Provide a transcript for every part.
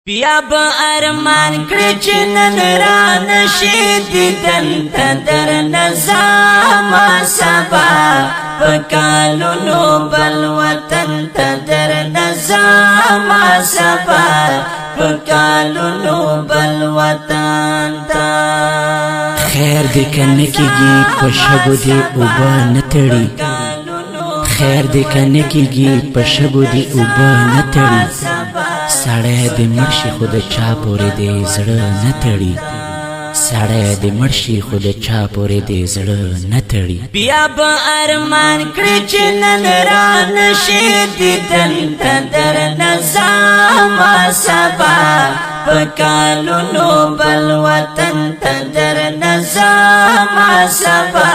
بیا با ارمان کړی چې نن را نشي دیدن ته در نظام سبا پکالونو بل وطن ته در نظام سبا پکالونو بل وطن ته خیر دې کنه کیږي په شګو دې اوبه نه تړي خیر دې کنه کیږي په شګو دې اوبه نه تړي سړی دې مرشي خو د چا پورې دې زړه نه تړي سړی دې مرشي خو د چا پورې دې زړه نه تړي بیا به ارمان کړی چې نن را نشي دیدن ته در نظام سبا پکالونو بل وطن ته در نظام سبا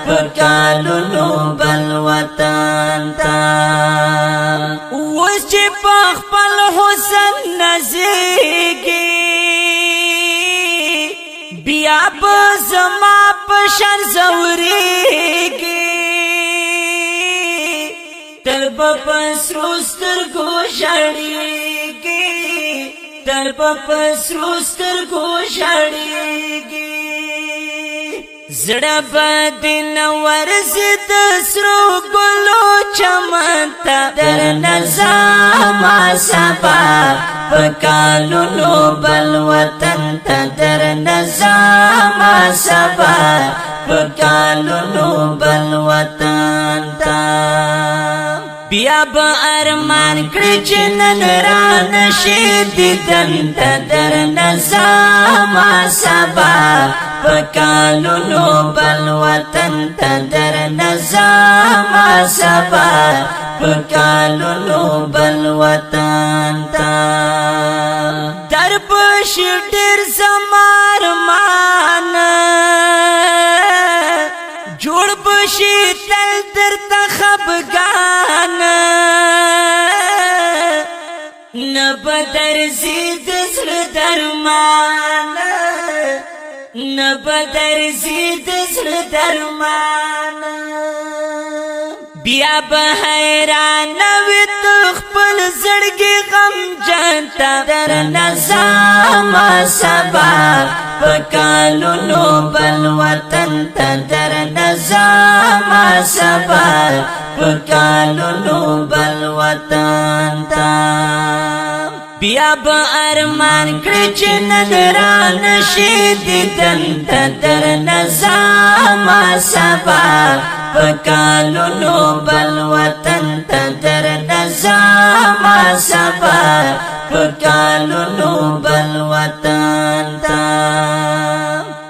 پکالونو بل وطن ته اوس چې په خپل حسن نازېږي بیا به زما په شان زورېږي تل به په سرو سترګو ژړېږي تل به په سرو سترګو ژړېږي زړه به دې نه ورځي د سرو ګلو چمن ته در نظام سبا پکالونو بل وطن ته در نظام سبا پکالونو بل وطن ته بیا به ارمان کړی چې نن را نشي دیدن ته در نظام سبا پکالونو بل وطن ته در نظام سبا پکالونو بل وطن ته در بشي ډېر زمار مان جوړ بشي تل درته خفګان نه به درځي د زړه درمان نه به درځي د زړه درمان بیا به حیران وي ته خپل زړګي غمجن ته در نظام سبا پکالونو بل وطن ته در نظام سبا پکالونو بل وطن ته بیا به ارمان کړی چې نن را نشي دیدن ته در نظام سبا پکالونو بل وطن ته در نظام سبا پکالونو بل وطن ته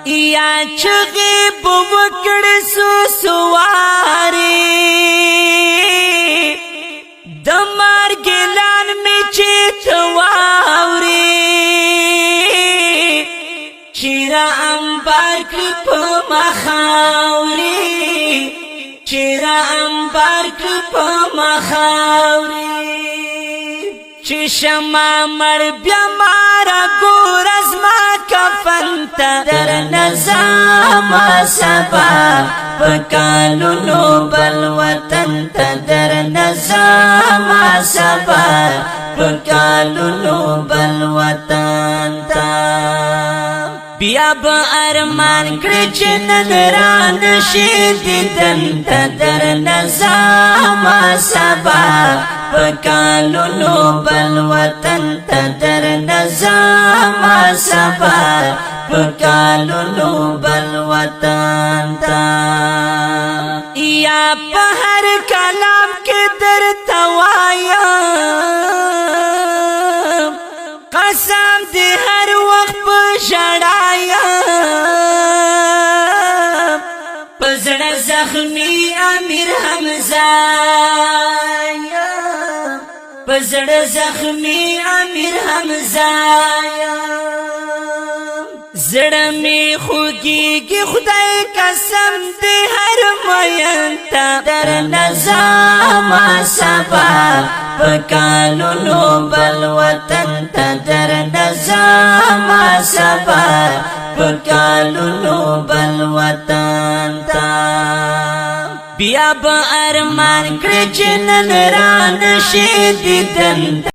یا چغې به وکړې سوسوارې د مرګ اعلان مې چې ته واورې چې را انبار کړې په مخاورې چې را انبار کړې په مخاورې چې شمع مړ بیا مارا ګور زما کفن ته در نظام سبا پکالونو بل وطن ته در نظام سبا پکالونو بل وطن ته بیا به ارمان کړی چې نن را نشي دیدن ته در نظام سبا پکالونو بل وطن ته در نظام سبا پکالونو بل وطن ته یا په هر کلام کې درته وایم قسم دې هر وخت په ژړایم په زړه زخمي امیر حمزه په زړه زخمي امیر حمزه زړه مې خوږېږي خدای قسم دې هر مین ته در نظام سبا پکالونو بل وطن ته در نظام سبا پکالونو بل وطن ته بیا به ارمان کړی چې نن را نشي دیدن